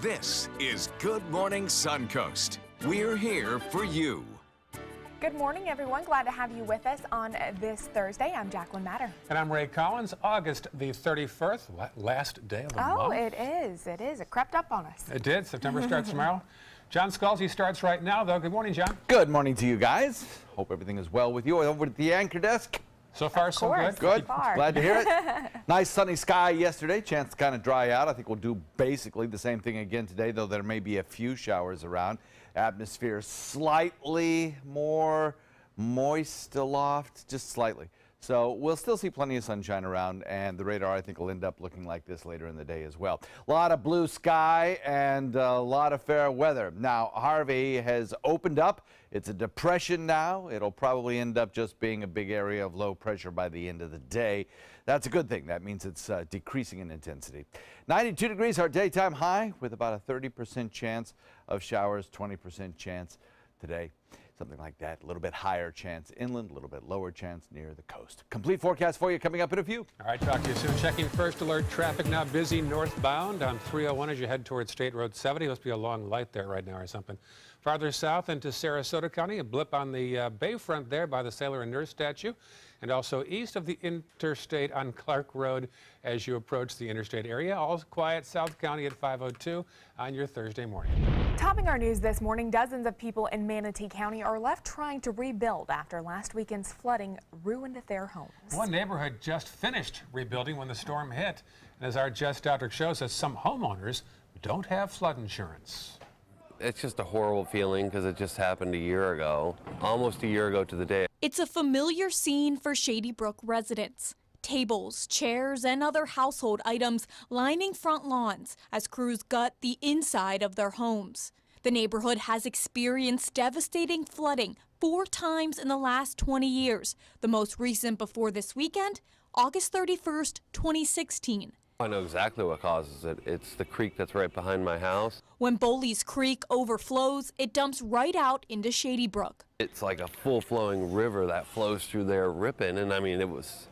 This is Good Morning Suncoast. We're here for you. Good morning, everyone. Glad to have you with us on this Thursday. I'm Jacqueline Matter. And I'm Ray Collins. August the 31st, last day of the month. Oh, it is. It is. It crept up on us. It did. September starts tomorrow. John Scalzi starts right now, though. Good morning, John. Good morning to you guys. Hope everything is well with you over at the anchor desk. So far, so good. Good. Glad to hear it. Nice sunny sky yesterday. Chance to kind of dry out. I think we'll do basically the same thing again today, though there may be a few showers around. Atmosphere slightly more moist aloft, just slightly. So we'll still see plenty of sunshine around, and the radar, I think, will end up looking like this later in the day as well. A lot of blue sky and a lot of fair weather. Now, Harvey has opened up. It's a depression now. It'll probably end up just being a big area of low pressure by the end of the day. That's a good thing. That means it's decreasing in intensity. 92 degrees, our daytime high, with about a 30% chance of showers, 20% chance today. Something like that. A little bit higher chance inland, a little bit lower chance near the coast. Complete forecast for you coming up in a few. All right, talk to you soon. Checking first alert traffic now busy northbound on 301 as you head towards State Road 70. Must be a long light there right now or something. Farther south into Sarasota County, a blip on the bayfront there by the Sailor and Nurse statue. And also east of the interstate on Clark Road as you approach the interstate area. All quiet South County at 5:02 on your Thursday morning. Topping our news this morning, dozens of people in Manatee County are left trying to rebuild after last weekend's flooding ruined their homes. One neighborhood just finished rebuilding when the storm hit. And as our Jess Dodrick shows us, some homeowners don't have flood insurance. It's just a horrible feeling because it just happened a year ago, almost a year ago to the day. It's a familiar scene for Shady Brook residents. Tables, chairs, and other household items lining front lawns as crews gut the inside of their homes. The neighborhood has experienced devastating flooding 4 times in the last 20 years. The most recent before this weekend, August 31st, 2016. I know exactly what causes it. It's the creek that's right behind my house. When Bowley's Creek overflows, it dumps right out into Shady Brook. It's like a full-flowing river that flows through there ripping, and I mean, it was,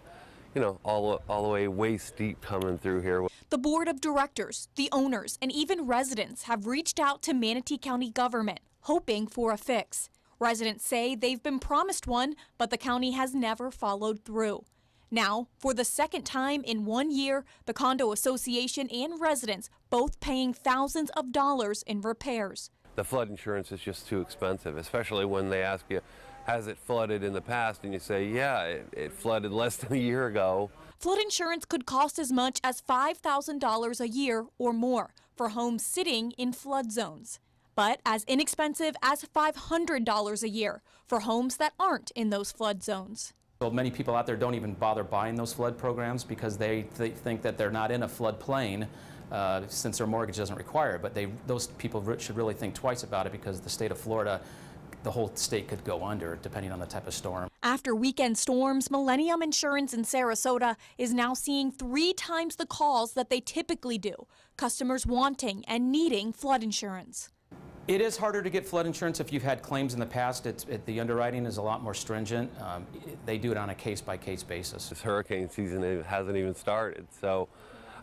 you know, all the way waist deep coming through here. The board of directors, the owners, and even residents have reached out to Manatee County government, hoping for a fix. Residents say they've been promised one, but the county has never followed through. Now, for the second time in 1 year, the condo association and residents both paying thousands of dollars in repairs. The flood insurance is just too expensive, especially when they ask you, has it flooded in the past? And you say, yeah, it flooded less than a year ago. Flood insurance could cost as much as $5,000 a year or more for homes sitting in flood zones, but as inexpensive as $500 a year for homes that aren't in those flood zones. So many people out there don't even bother buying those flood programs because they think that they're not in a flood plain since their mortgage doesn't require it. But those people should really think twice about it because the state of Florida, the whole state could go under depending on the type of storm. After weekend storms, Millennium Insurance in Sarasota is now seeing 3 times the calls that they typically do. Customers wanting and needing flood insurance. It is harder to get flood insurance if you've had claims in the past. The underwriting is a lot more stringent. They do it on a case-by-case basis. This hurricane season, it hasn't even started. So,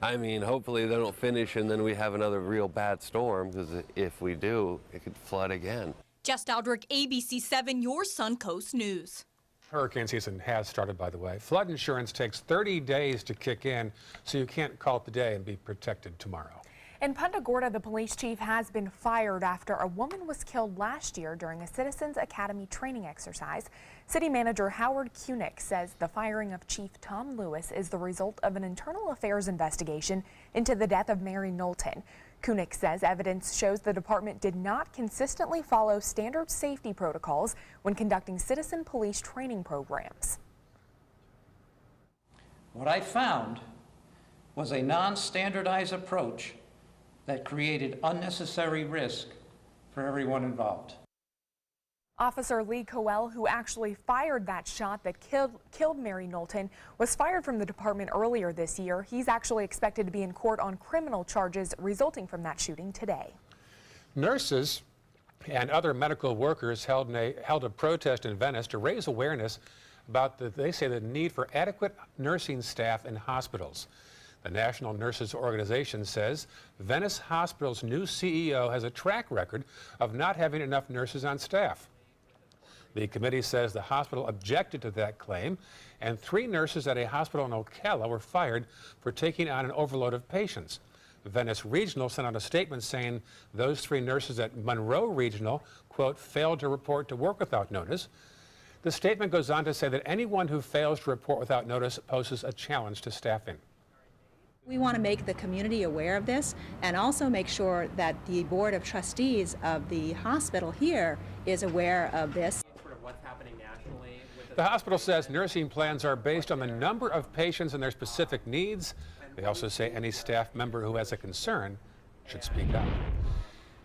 I mean, hopefully they don't finish and then we have another real bad storm, because if we do, it could flood again. Jess Dodrick, ABC 7, your Suncoast News. Hurricane season has started, by the way. Flood insurance takes 30 days to kick in, so you can't call it the day and be protected tomorrow. In Punta Gorda, the police chief has been fired after a woman was killed last year during a Citizens Academy training exercise. City Manager Howard Kunick says the firing of Chief Tom Lewis is the result of an internal affairs investigation into the death of Mary Knowlton. Kunick says evidence shows the department did not consistently follow standard safety protocols when conducting citizen police training programs. What I found was a non-standardized approach that created unnecessary risk for everyone involved. Officer Lee Coel, who actually fired that shot that killed Mary Knowlton, was fired from the department earlier this year. He's actually expected to be in court on criminal charges resulting from that shooting today. Nurses and other medical workers held a protest in Venice to raise awareness about they say the need for adequate nursing staff in hospitals. The National Nurses Organization says Venice Hospital's new CEO has a track record of not having enough nurses on staff. The committee says the hospital objected to that claim, and 3 nurses at a hospital in Ocala were fired for taking on an overload of patients. Venice Regional sent out a statement saying those 3 nurses at Monroe Regional, quote, failed to report to work without notice. The statement goes on to say that anyone who fails to report without notice poses a challenge to staffing. We want to make the community aware of this and also make sure that the Board of Trustees of the hospital here is aware of this. The hospital says nursing plans are based on the number of patients and their specific needs. They also say any staff member who has a concern should speak up.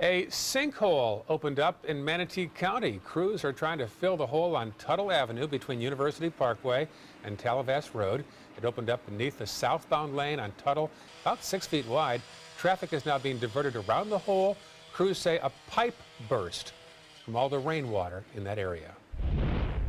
A sinkhole opened up in Manatee County. Crews are trying to fill the hole on Tuttle Avenue between University Parkway and Tallavass Road. It opened up beneath the southbound lane on Tuttle, about 6 feet wide. Traffic is now being diverted around the hole. Crews say a pipe burst from all the rainwater in that area.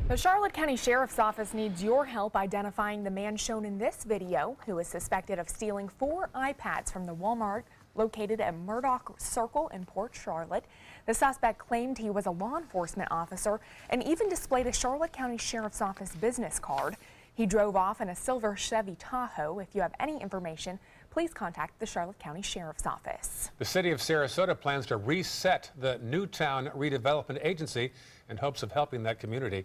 The Charlotte County Sheriff's Office needs your help identifying the man shown in this video who is suspected of stealing 4 iPads from the Walmart located at Murdoch Circle in Port Charlotte. The suspect claimed he was a law enforcement officer and even displayed a Charlotte County Sheriff's Office business card. He drove off in a silver Chevy Tahoe. If you have any information, please contact the Charlotte County Sheriff's Office. The city of Sarasota plans to reset the Newtown Redevelopment Agency in hopes of helping that community.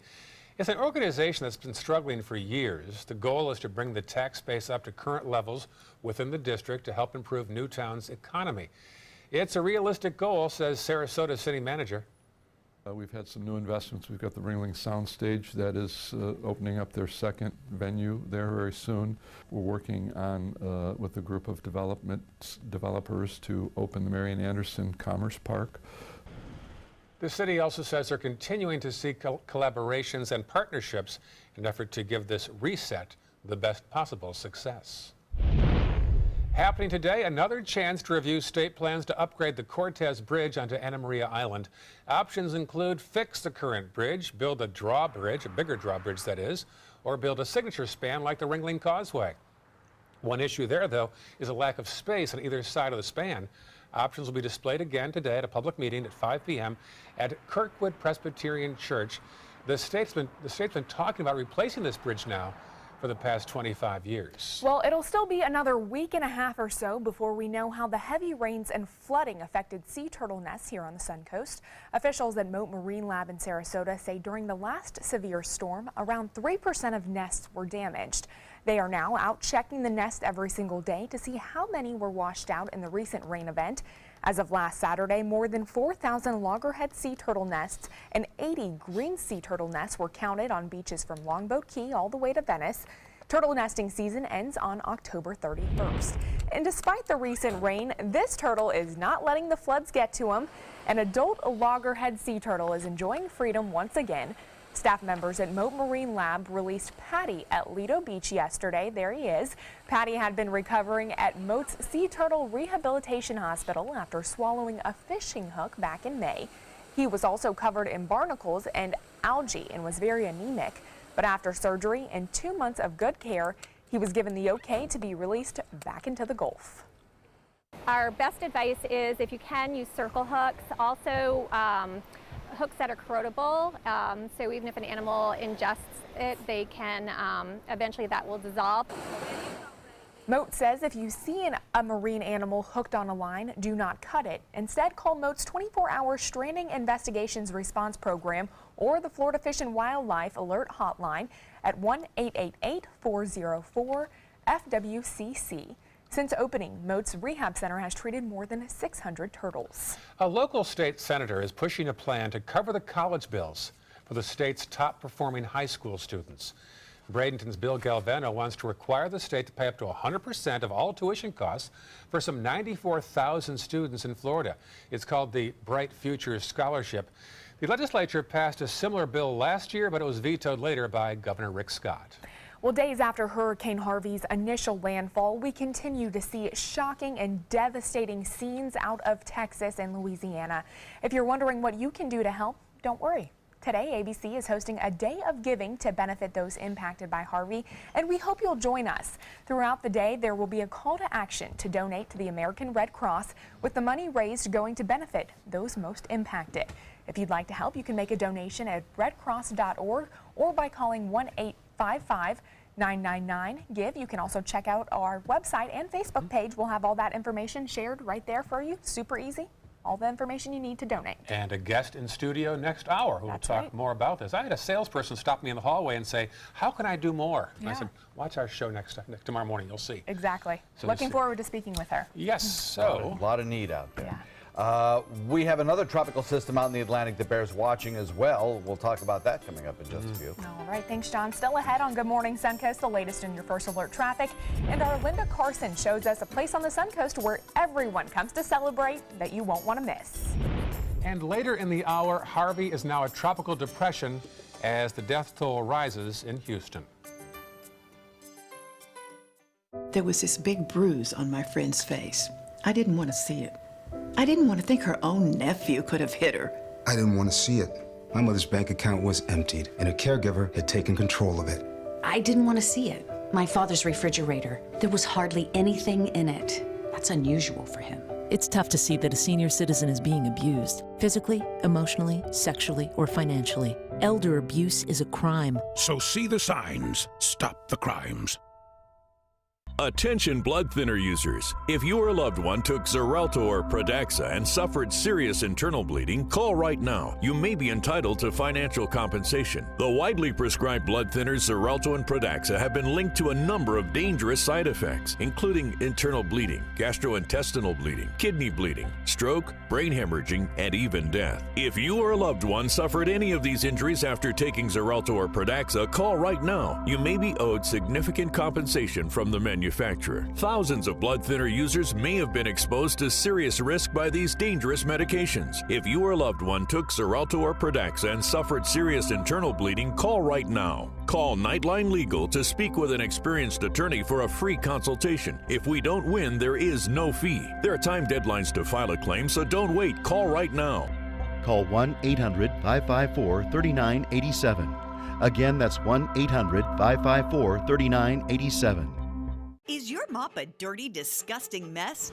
It's an organization that's been struggling for years. The goal is to bring the tax base up to current levels within the district to help improve Newtown's economy. It's a realistic goal, says Sarasota City Manager. We've had some new investments. We've got the Ringling Soundstage that is opening up their second venue there very soon. We're working on with a group of developers to open the Marian Anderson Commerce Park. The city also says they're continuing to seek collaborations and partnerships in an effort to give this reset the best possible success. Happening today, another chance to review state plans to upgrade the Cortez Bridge onto Anna Maria Island. Options include fix the current bridge, build a drawbridge, a bigger drawbridge that is, or build a signature span like the Ringling Causeway. One issue there, though, is a lack of space on either side of the span. Options will be displayed again today at a public meeting at 5 p.m. at Kirkwood Presbyterian Church. The state's been talking about replacing this bridge now for the past 25 years. Well, it'll still be another week and a half or so before we know how the heavy rains and flooding affected sea turtle nests here on the Suncoast. Officials at Mote Marine Lab in Sarasota say during the last severe storm, around 3% of nests were damaged. They are now out checking the nest every single day to see how many were washed out in the recent rain event. As of last Saturday, more than 4,000 loggerhead sea turtle nests and 80 green sea turtle nests were counted on beaches from Longboat Key all the way to Venice. Turtle nesting season ends on October 31st. And despite the recent rain, this turtle is not letting the floods get to him. An adult loggerhead sea turtle is enjoying freedom once again. Staff members at Mote Marine Lab released Patty at Lido Beach yesterday. There he is. Patty had been recovering at Mote's Sea Turtle Rehabilitation Hospital after swallowing a fishing hook back in May. He was also covered in barnacles and algae and was very anemic. But after surgery and 2 months of good care, he was given the okay to be released back into the Gulf. Our best advice is if you can use circle hooks. Also, hooks that are corrodable, so even if an animal ingests it, they can, eventually that will dissolve. Mote says if you see a marine animal hooked on a line, do not cut it. Instead, call Mote's 24-hour Stranding Investigations Response Program or the Florida Fish and Wildlife Alert Hotline at 1-888-404-FWCC. Since opening, Mote's Rehab Center has treated more than 600 turtles. A local state senator is pushing a plan to cover the college bills for the state's top-performing high school students. Bradenton's Bill Galvano wants to require the state to pay up to 100% of all tuition costs for some 94,000 students in Florida. It's called the Bright Futures Scholarship. The legislature passed a similar bill last year, but it was vetoed later by Governor Rick Scott. Well, days after Hurricane Harvey's initial landfall, we continue to see shocking and devastating scenes out of Texas and Louisiana. If you're wondering what you can do to help, don't worry. Today, ABC is hosting a day of giving to benefit those impacted by Harvey, and we hope you'll join us. Throughout the day, there will be a call to action to donate to the American Red Cross, with the money raised going to benefit those most impacted. If you'd like to help, you can make a donation at redcross.org or by calling 1-855-999-GIVE. You can also check out our website and Facebook page. We'll have all that information shared right there for you. Super easy. All the information you need to donate. And a guest in studio next hour who will talk more about this. I had a salesperson stop me in the hallway and say, how can I do more? And I said, watch our show tomorrow morning. You'll see. Exactly. So looking forward to speaking with her. Yes. So a lot of need out there. We have another tropical system out in the Atlantic that bears watching as well. We'll talk about that coming up in just a few. All right, thanks, John. Still ahead on Good Morning Suncoast, the latest in your first alert traffic. And our Linda Carson shows us a place on the Suncoast where everyone comes to celebrate that you won't want to miss. And later in the hour, Harvey is now a tropical depression as the death toll rises in Houston. There was this big bruise on my friend's face. I didn't want to see it. I didn't want to think her own nephew could have hit her. I didn't want to see it. My mother's bank account was emptied, and a caregiver had taken control of it. I didn't want to see it. My father's refrigerator. There was hardly anything in it. That's unusual for him. It's tough to see that a senior citizen is being abused, physically, emotionally, sexually, or financially. Elder abuse is a crime. So see the signs. Stop the crimes. Attention blood thinner users. If your loved one took Xarelto or Pradaxa and suffered serious internal bleeding, call right now. You may be entitled to financial compensation. The widely prescribed blood thinners Xarelto and Pradaxa have been linked to a number of dangerous side effects, including internal bleeding, gastrointestinal bleeding, kidney bleeding, stroke, brain hemorrhaging, and even death. If you or a loved one suffered any of these injuries after taking Xarelto or Pradaxa, call right now. You may be owed significant compensation from the manufacturer. Thousands of blood thinner users may have been exposed to serious risk by these dangerous medications. If you or a loved one took Xarelto or Pradaxa and suffered serious internal bleeding, call right now. Call Nightline Legal to speak with an experienced attorney for a free consultation. If we don't win, there is no fee. There are time deadlines to file a claim, so don't wait. Call right now. Call 1-800-554-3987. Again, that's 1-800-554-3987. Is your mop a dirty, disgusting mess?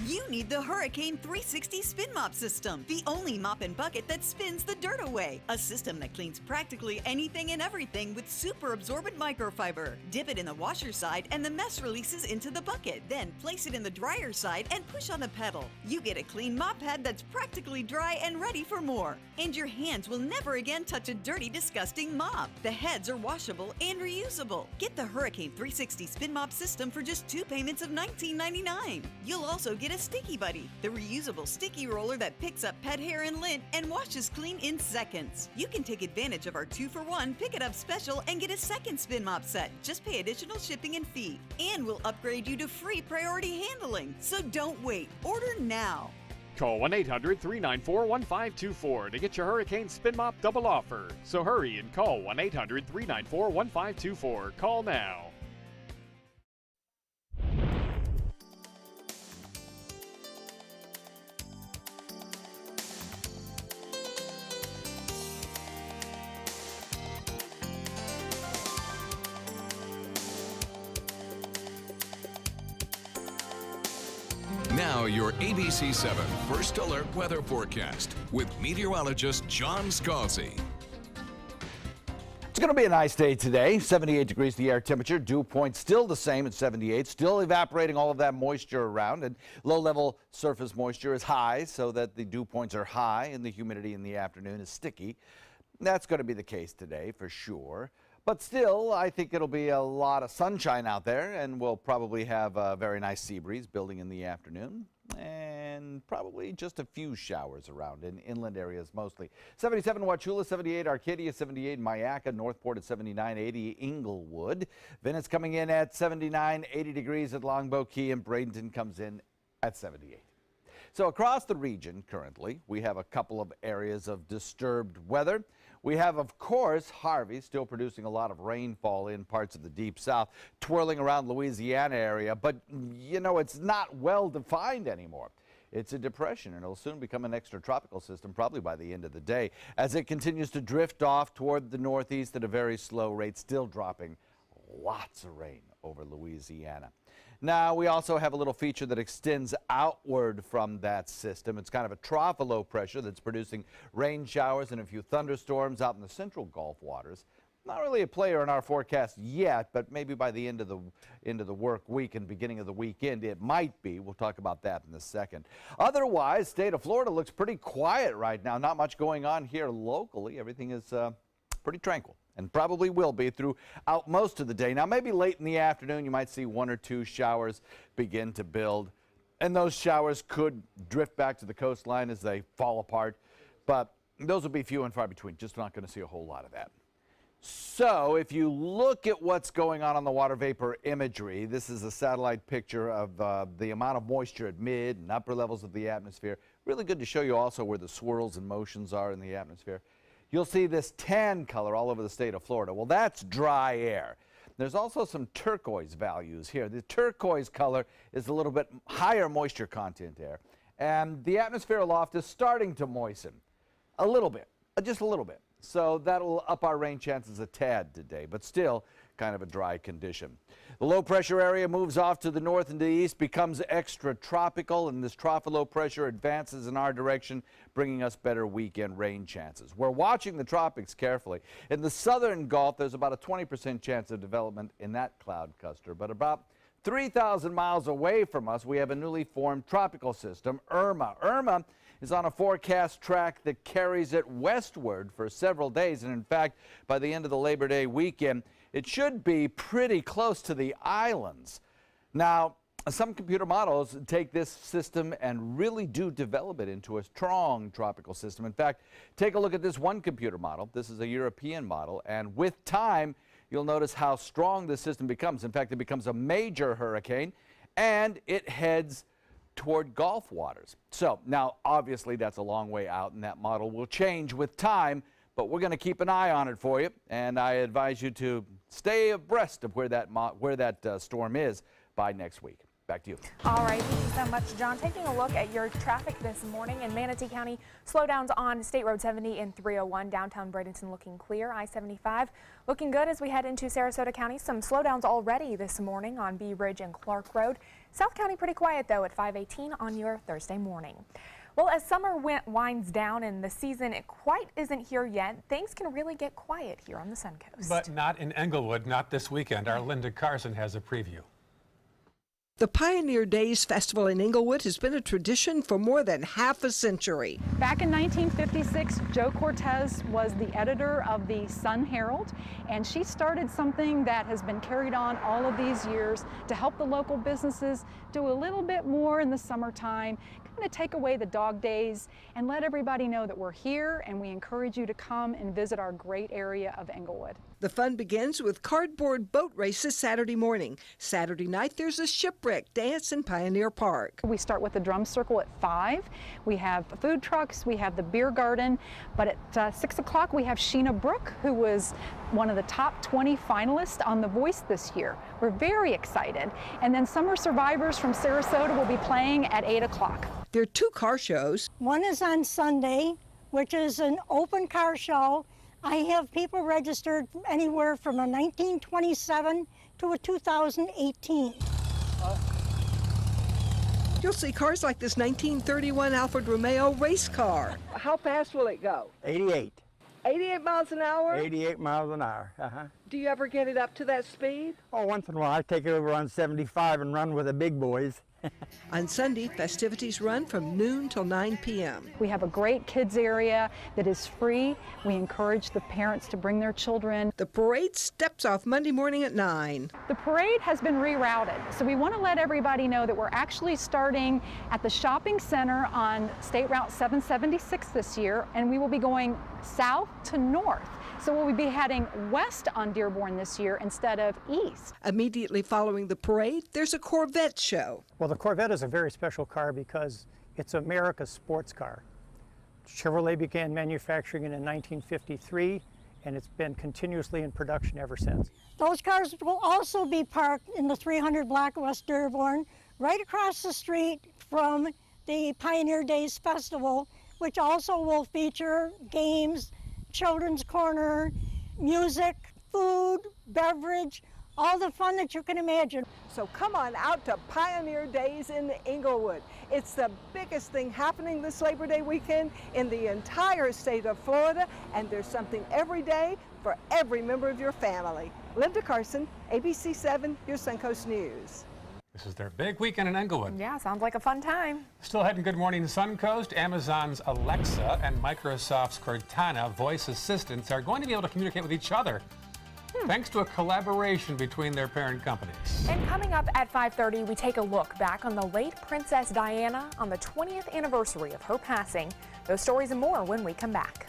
You need the Hurricane 360 Spin Mop System, the only mop and bucket that spins the dirt away. A system that cleans practically anything and everything with super absorbent microfiber. Dip it in the washer side and the mess releases into the bucket. Then place it in the dryer side and push on the pedal. You get a clean mop head that's practically dry and ready for more. And your hands will never again touch a dirty, disgusting mop. The heads are washable and reusable. Get the Hurricane 360 Spin Mop System for just 2 payments of $19.99. You'll also get a Sticky Buddy, the reusable sticky roller that picks up pet hair and lint and washes clean in seconds. You can take advantage of our 2-for-1 Pick It Up special and get a second spin mop set. Just pay additional shipping and fee. And we'll upgrade you to free priority handling. So don't wait. Order now. Call 1-800-394-1524 to get your Hurricane Spin Mop double offer. So hurry and call 1-800-394-1524. Call now. Now your ABC 7 First Alert weather forecast with meteorologist John Scalzi. It's going to be a nice day today. 78 degrees the air temperature. Dew point still the same at 78. Still evaporating all of that moisture around. And low-level surface moisture is high so that the dew points are high and the humidity in the afternoon is sticky. That's going to be the case today for sure. But still, I think it'll be a lot of sunshine out there, and we'll probably have a very nice sea breeze building in the afternoon, and probably just a few showers around in inland areas mostly. 77 Wauchula, 78 Arcadia, 78 Mayaca, Northport at 79, 80 Inglewood. Venice coming in at 79, 80 degrees at Longboat Key, and Bradenton comes in at 78. So across the region currently, we have a couple of areas of disturbed weather. We have, of course, Harvey still producing a lot of rainfall in parts of the deep south, twirling around Louisiana area, but, you know, it's not well defined anymore. It's a depression, and it'll soon become an extratropical system, probably by the end of the day, as it continues to drift off toward the northeast at a very slow rate, still dropping lots of rain over Louisiana. Now, we also have a little feature that extends outward from that system. It's kind of a trough of low pressure that's producing rain showers and a few thunderstorms out in the central Gulf waters. Not really a player in our forecast yet, but maybe by the end of the work week and beginning of the weekend, it might be. We'll talk about that in a second. Otherwise, state of Florida looks pretty quiet right now. Not much going on here locally. Everything is pretty tranquil, and probably will be throughout most of the day. Now, maybe late in the afternoon, you might see 1 or 2 showers begin to build, and those showers could drift back to the coastline as they fall apart, but those will be few and far between. Just not going to see a whole lot of that. So if you look at what's going on the water vapor imagery, this is a satellite picture of the amount of moisture at mid and upper levels of the atmosphere. Really good to show you also where the swirls and motions are in the atmosphere. You'll see this tan color all over the state of Florida. Well, that's dry air. There's also some turquoise values here. The turquoise color is a little bit higher moisture content air, and the atmosphere aloft is starting to moisten a little bit, just a little bit. So that'll up our rain chances a tad today, but still kind of a dry condition. The low pressure area moves off to the north and the east, becomes extra tropical, and this trough of low pressure advances in our direction, bringing us better weekend rain chances. We're watching the tropics carefully. In the southern Gulf, there's about a 20% chance of development in that cloud cluster, but about 3,000 miles away from us, we have a newly formed tropical system, Irma. Irma is on a forecast track that carries it westward for several days, and in fact, by the end of the Labor Day weekend, it should be pretty close to the islands. Now, some computer models take this system and really do develop it into a strong tropical system. In fact, take a look at this one computer model. This is a European model, and with time, you'll notice how strong this system becomes. In fact, it becomes a major hurricane, and it heads toward Gulf waters. So now, obviously, that's a long way out, and that model will change with time, but we're going to keep an eye on it for you, and I advise you to stay abreast of where that storm is by next week. Back to you. All right, thank you so much, John. Taking a look at your traffic this morning in Manatee County, slowdowns on State Road 70 and 301, downtown Bradenton looking clear, I-75 looking good as we head into Sarasota County. Some slowdowns already this morning on Bee Ridge and Clark Road. South County pretty quiet though at 518 on your Thursday morning. Well, as summer winds down and the season quite isn't here yet, things can really get quiet here on the Suncoast. But not in Englewood, not this weekend. Our Linda Carson has a preview. The Pioneer Days Festival in Englewood has been a tradition for more than half a century. Back in 1956, Jo Cortez was the editor of the Sun Herald, and she started something that has been carried on all of these years to help the local businesses do a little bit more in the summertime, kind of take away the dog days and let everybody know that we're here, and we encourage you to come and visit our great area of Englewood. The fun begins with cardboard boat races Saturday morning. Saturday night, there's a shipwreck dance in Pioneer Park. We start with the drum circle at 5. We have food trucks, we have the beer garden, but at 6 o'clock we have Sheena Brooke, who was one of the top 20 finalists on The Voice this year. We're very excited. And then Summer Survivors from Sarasota will be playing at 8 o'clock. There are 2 car shows. One is on Sunday, which is an open car show. I have people registered anywhere from a 1927 to a 2018. You'll see cars like this 1931 Alfa Romeo race car. How fast will it go? 88. 88 miles an hour? 88 miles an hour, Do you ever get it up to that speed? Oh, once in a while. I take it over on 75 and run with the big boys. On Sunday, festivities run from noon till 9 p.m. We have a great kids area that is free. We encourage the parents to bring their children. The parade steps off Monday morning at 9. The parade has been rerouted, so we want to let everybody know that we're actually starting at the shopping center on State Route 776 this year, and we will be going south to north. So we'll be heading west on Dearborn this year instead of east. Immediately following the parade, there's a Corvette show. Well, the Corvette is a very special car because it's America's sports car. Chevrolet began manufacturing it in 1953, and it's been continuously in production ever since. Those cars will also be parked in the 300 block of West Dearborn, right across the street from the Pioneer Days Festival, which also will feature games, children's corner, music, food, beverage, all the fun that you can imagine. So come on out to Pioneer Days in Inglewood. It's the biggest thing happening this Labor Day weekend in the entire state of Florida, and there's something every day for every member of your family. Linda Carson, ABC 7, your Suncoast News. This is their big weekend in Inglewood. Yeah, sounds like a fun time. Still heading Good Morning Suncoast. Amazon's Alexa and Microsoft's Cortana voice assistants are going to be able to communicate with each other thanks to a collaboration between their parent companies. And coming up at 5:30, we take a look back on the late Princess Diana on the 20th anniversary of her passing. Those stories and more when we come back.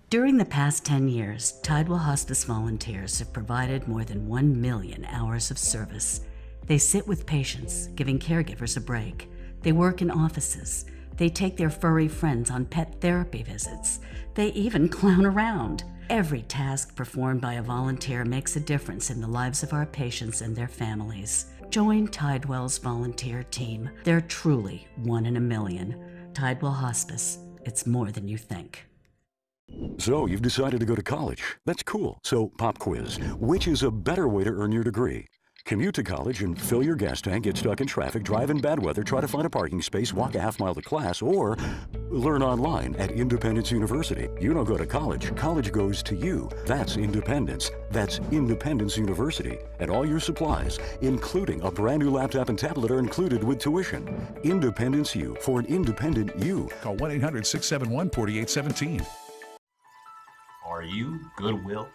During the past 10 years, Tidewell Hospice volunteers have provided more than 1 million hours of service. They sit with patients, giving caregivers a break. They work in offices. They take their furry friends on pet therapy visits. They even clown around. Every task performed by a volunteer makes a difference in the lives of our patients and their families. Join Tidewell's volunteer team. They're truly 1 in a million. Tidewell Hospice. It's more than you think. So, you've decided to go to college. That's cool. So, pop quiz. Which is a better way to earn your degree? Commute to college and fill your gas tank, get stuck in traffic, drive in bad weather, try to find a parking space, walk a half-mile to class, or learn online at Independence University. You don't go to college. College goes to you. That's independence. That's Independence University. And all your supplies, including a brand new laptop and tablet, are included with tuition. Independence U for an independent you. Call 1-800-671-4817. Are you Goodwill?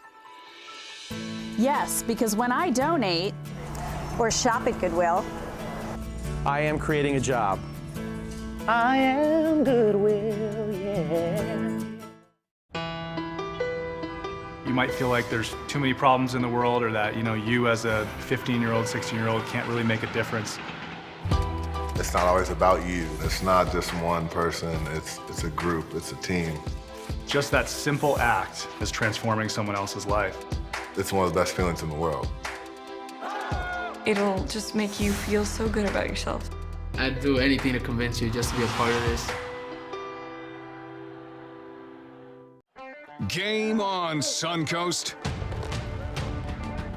Yes, because when I donate or shop at Goodwill, I am creating a job. I am Goodwill, yeah. You might feel like there's too many problems in the world, or that, you as a 15-year-old, 16-year-old can't really make a difference. It's not always about you. It's not just one person. It's a group. It's a team. Just that simple act is transforming someone else's life. It's one of the best feelings in the world. It'll just make you feel so good about yourself. I'd do anything to convince you just to be a part of this. Game on, Suncoast.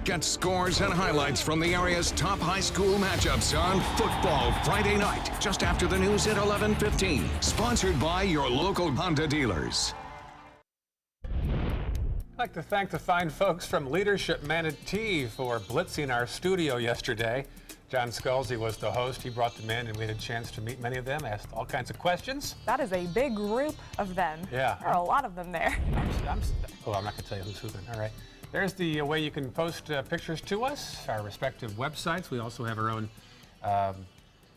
Get scores and highlights from the area's top high school matchups on Football Friday night, just after the news at 11:15. Sponsored by your local Honda dealers. I'd like to thank the fine folks from Leadership Manatee for blitzing our studio yesterday. John Scalzi was the host. He brought them in, and we had a chance to meet many of them, asked all kinds of questions. That is a big group of them. Yeah. There are a lot of them there. I'm not going to tell you who's who then. All right. There's the way you can post pictures to us, our respective websites. We also have our own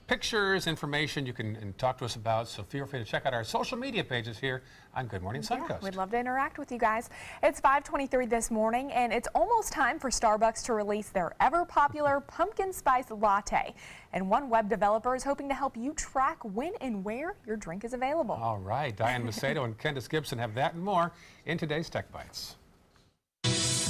pictures, information you can talk to us about, so feel free to check out our social media pages here on Good Morning Suncoast. Yeah, we'd love to interact with you guys. It's 5:23 this morning, and it's almost time for Starbucks to release their ever-popular pumpkin spice latte. And one web developer is hoping to help you track when and where your drink is available. All right, Diane Macedo and Candace Gibson have that and more in today's Tech Bites.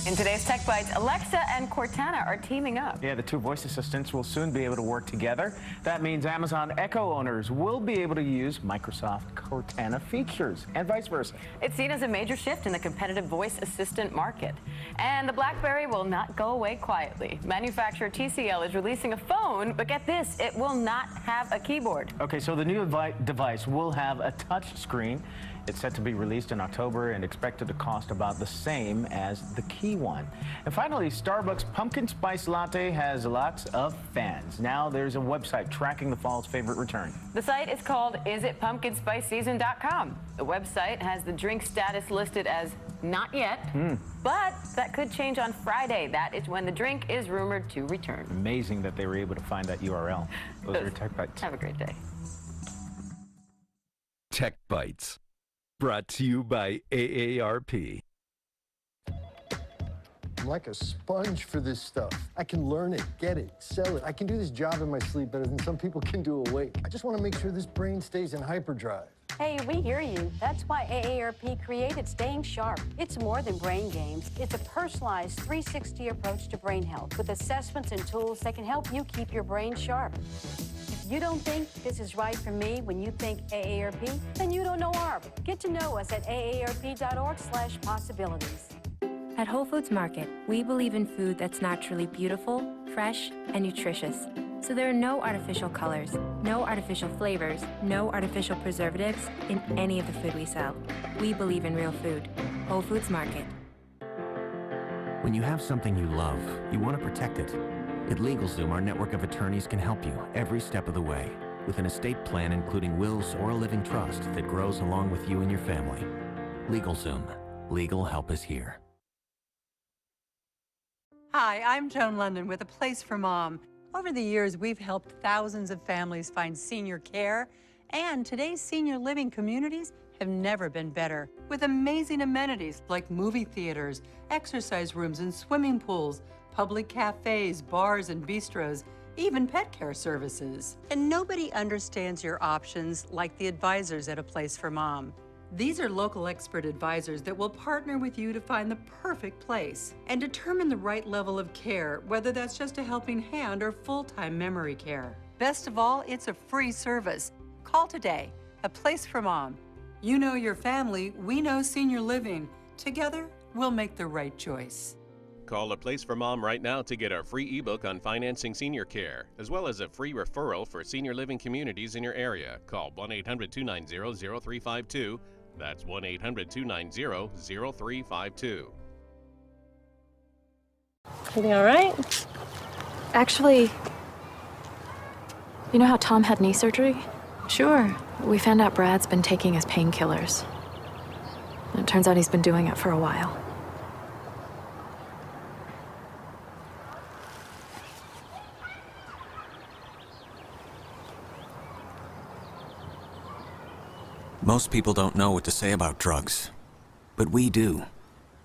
In today's Tech Bites, Alexa and Cortana are teaming up. Yeah, the two voice assistants will soon be able to work together. That means Amazon Echo owners will be able to use Microsoft Cortana features and vice versa. It's seen as a major shift in the competitive voice assistant market. And the BlackBerry will not go away quietly. Manufacturer TCL is releasing a phone, but get this, it will not have a keyboard. Okay, so the new device will have a touch screen. It's set to be released in October and expected to cost about the same as the key one. And finally, Starbucks Pumpkin Spice Latte has lots of fans. Now there's a website tracking the fall's favorite return. The site is called isitpumpkinspiceseason.com. The website has the drink status listed as not yet, but that could change on Friday. That is when the drink is rumored to return. Amazing that they were able to find that URL. Those are your Tech Bites. Have a great day. Tech Bites. Brought to you by AARP. I'm like a sponge for this stuff. I can learn it, get it, sell it. I can do this job in my sleep better than some people can do awake. I just want to make sure this brain stays in hyperdrive. Hey, we hear you. That's why AARP created Staying Sharp. It's more than brain games. It's a personalized 360 approach to brain health with assessments and tools that can help you keep your brain sharp. You don't think this is right for me when you think AARP? Then you don't know ARP. Get to know us at aarp.org/possibilities. At Whole Foods Market, we believe in food that's naturally beautiful, fresh, and nutritious. So there are no artificial colors, no artificial flavors, no artificial preservatives in any of the food we sell. We believe in real food. Whole Foods Market. When you have something you love, you want to protect it. At LegalZoom, our network of attorneys can help you every step of the way with an estate plan including wills or a living trust that grows along with you and your family. LegalZoom. Legal help is here. Hi, I'm Joan London with A Place for Mom. Over the years, we've helped thousands of families find senior care, and today's senior living communities have never been better, with amazing amenities like movie theaters, exercise rooms and swimming pools, public cafes, bars and bistros, even pet care services. And nobody understands your options like the advisors at A Place for Mom. These are local expert advisors that will partner with you to find the perfect place and determine the right level of care, whether that's just a helping hand or full-time memory care. Best of all, it's a free service. Call today. A Place for Mom. You know your family, we know senior living. Together, we'll make the right choice. Call A Place for Mom right now to get our free ebook on financing senior care, as well as a free referral for senior living communities in your area. Call 1-800-290-0352. That's 1-800-290-0352. Everything all right? Actually, you know how Tom had knee surgery? Sure. We found out Brad's been taking his painkillers. And it turns out he's been doing it for a while. Most people don't know what to say about drugs, but we do.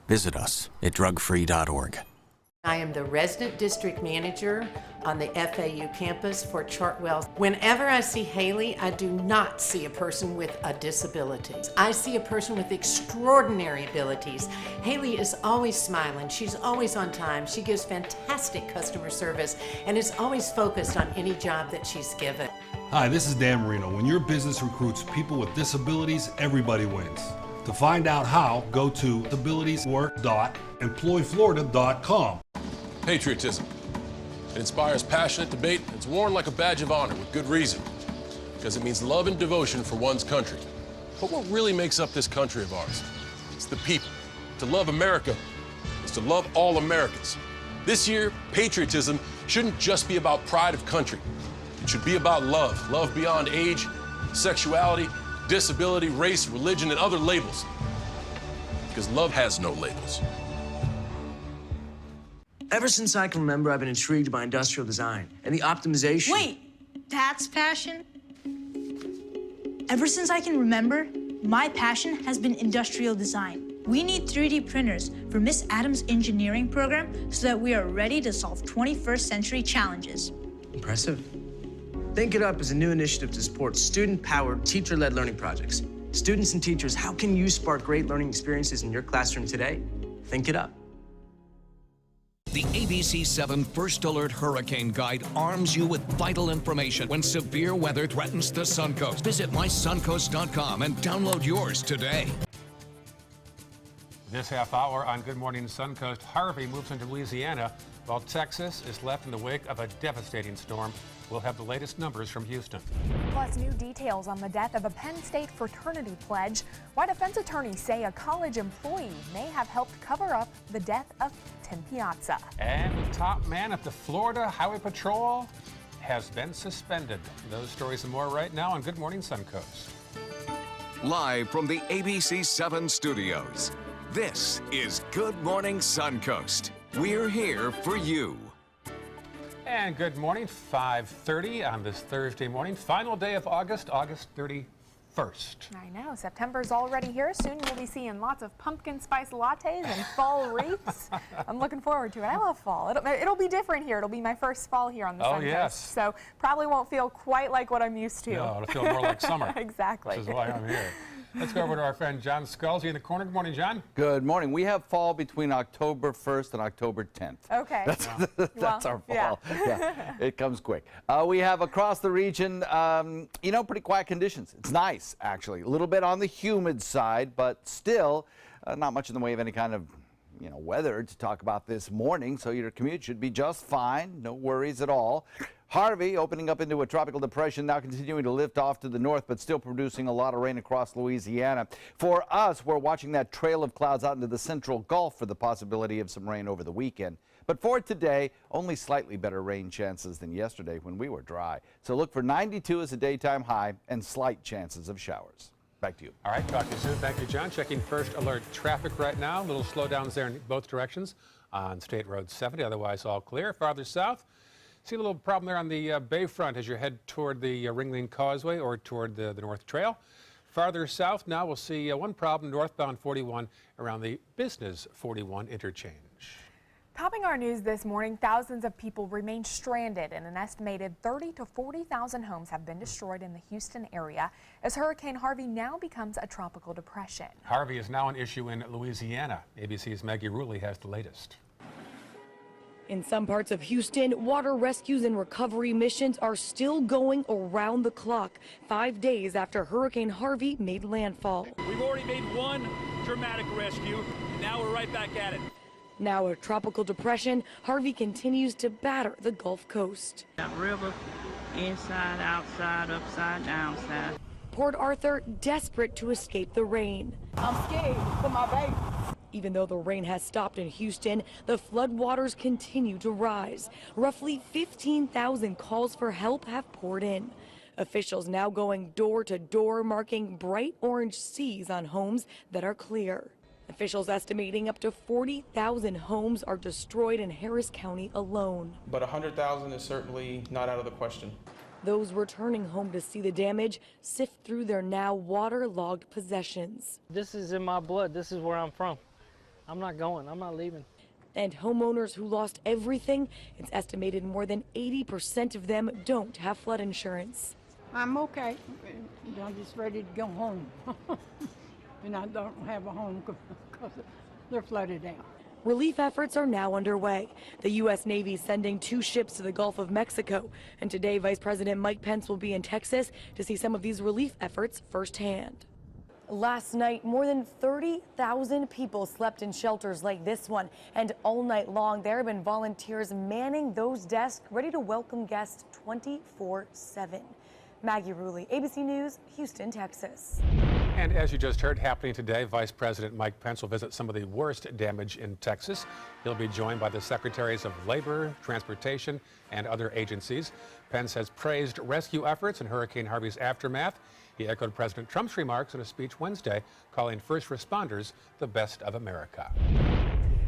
Visit us at drugfree.org. I am the resident district manager on the FAU campus for Chartwell. Whenever I see Haley, I do not see a person with a disability. I see a person with extraordinary abilities. Haley is always smiling. She's always on time. She gives fantastic customer service and is always focused on any job that she's given. Hi, this is Dan Marino. When your business recruits people with disabilities, everybody wins. To find out how, go to disabilitieswork.employflorida.com. Patriotism. It inspires passionate debate. It's worn like a badge of honor with good reason, because it means love and devotion for one's country. But what really makes up this country of ours? It's the people. To love America is to love all Americans. This year, patriotism shouldn't just be about pride of country. It should be about love. Love beyond age, sexuality, disability, race, religion, and other labels. Because love has no labels. Ever since I can remember, I've been intrigued by industrial design and the optimization. Wait, that's passion? Ever since I can remember, my passion has been industrial design. We need 3D printers for Miss Adams' engineering program so that we are ready to solve 21st century challenges. Impressive. Think It Up is a new initiative to support student-powered, teacher-led learning projects. Students and teachers, how can you spark great learning experiences in your classroom today? Think It Up. The ABC 7 First Alert Hurricane Guide arms you with vital information when severe weather threatens the Suncoast. Visit mysuncoast.com and download yours today. This half hour on Good Morning Suncoast, Harvey moves into Louisiana while Texas is left in the wake of a devastating storm. We'll have the latest numbers from Houston. Plus, new details on the death of a Penn State fraternity pledge. Why defense attorneys say a college employee may have helped cover up the death of Tim Piazza. And the top man at the Florida Highway Patrol has been suspended. Those stories and more right now on Good Morning Suncoast. Live from the ABC 7 studios, this is Good Morning Suncoast. We're here for you. And good morning, 5:30 on this Thursday morning, final day of August 31st. 1st. I know, September's already here. Soon we'll be seeing lots of pumpkin spice lattes and fall wreaths. I'm looking forward to it. I love fall. It'll be different here. It'll be my first fall here on the Suncoast. Yes. So probably won't feel quite like what I'm used to. No, it'll feel more like summer. Exactly. Which is why I'm here. Let's go over to our friend John Scalzi in the corner. Good morning, John. Good morning. We have fall between October 1st and October 10th. Okay. That's our fall. Yeah, it comes quick. We have across the region, pretty quiet conditions. It's nice, actually. A little bit on the humid side, but still not much in the way of any kind of weather to talk about this morning, so your commute should be just fine. No worries at all. Harvey opening up into a tropical depression, now continuing to lift off to the north, but still producing a lot of rain across Louisiana. For us, we're watching that trail of clouds out into the central Gulf for the possibility of some rain over the weekend. But for today, only slightly better rain chances than yesterday when we were dry. So look for 92 as a daytime high and slight chances of showers. Back to you. All right, talk to you soon. Thank you, John. Checking first alert traffic right now. Little slowdowns there in both directions on State Road 70. Otherwise, all clear. Farther south, see a little problem there on the Bayfront as you head toward the Ringling Causeway or toward the North Trail. Farther south now, we'll see one problem northbound 41 around the Business 41 interchange. Topping our news this morning, thousands of people remain stranded and an estimated 30,000 to 40,000 homes have been destroyed in the Houston area as Hurricane Harvey now becomes a tropical depression. Harvey is now an issue in Louisiana. ABC's Maggie Ruley has the latest. In some parts of Houston, water rescues and recovery missions are still going around the clock, 5 days after Hurricane Harvey made landfall. We've already made one dramatic rescue, and now we're right back at it. Now a tropical depression, Harvey continues to batter the Gulf Coast. That river, inside, outside, upside, downside. Port Arthur desperate to escape the rain. I'm scared for my baby. Even though the rain has stopped in Houston, the floodwaters continue to rise. Roughly 15,000 calls for help have poured in. Officials now going door to door, marking bright orange seas on homes that are clear. Officials estimating up to 40,000 homes are destroyed in Harris County alone. But 100,000 is certainly not out of the question. Those returning home to see the damage sift through their now waterlogged possessions. This is in my blood. This is where I'm from. I'm not going. I'm not leaving. And homeowners who lost everything, it's estimated more than 80% of them don't have flood insurance. I'm okay. I'm just ready to go home. And I don't have a home because they're flooded out. Relief efforts are now underway. The U.S. Navy sending 2 ships to the Gulf of Mexico. And today, Vice President Mike Pence will be in Texas to see some of these relief efforts firsthand. Last night, more than 30,000 people slept in shelters like this one. And all night long, there have been volunteers manning those desks, ready to welcome guests 24/7. Maggie Ruley, ABC News, Houston, Texas. And as you just heard, happening today, Vice President Mike Pence will visit some of the worst damage in Texas. He'll be joined by the Secretaries of Labor, Transportation, and other agencies. Pence has praised rescue efforts in Hurricane Harvey's aftermath. He echoed President Trump's remarks in a speech Wednesday, calling first responders the best of America.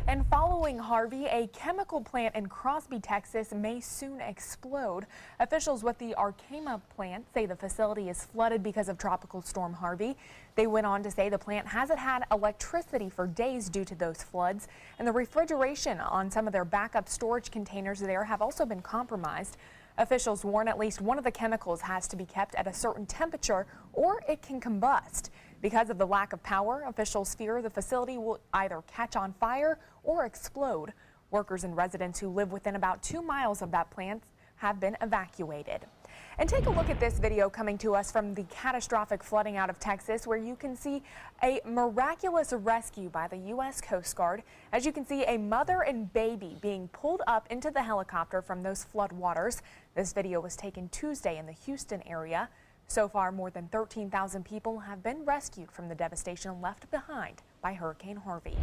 And following Harvey, a chemical plant in Crosby, Texas may soon explode. Officials with the Arkema plant say the facility is flooded because of Tropical Storm Harvey. They went on to say the plant hasn't had electricity for days due to those floods, and the refrigeration on some of their backup storage containers there have also been compromised. Officials warn at least one of the chemicals has to be kept at a certain temperature or it can combust. Because of the lack of power, officials fear the facility will either catch on fire or explode. Workers and residents who live within about 2 miles of that plant have been evacuated. And take a look at this video coming to us from the catastrophic flooding out of Texas, where you can see a miraculous rescue by the U.S. Coast Guard. As you can see, a mother and baby being pulled up into the helicopter from those flood waters. This video was taken Tuesday in the Houston area. So far, more than 13,000 people have been rescued from the devastation left behind by Hurricane Harvey.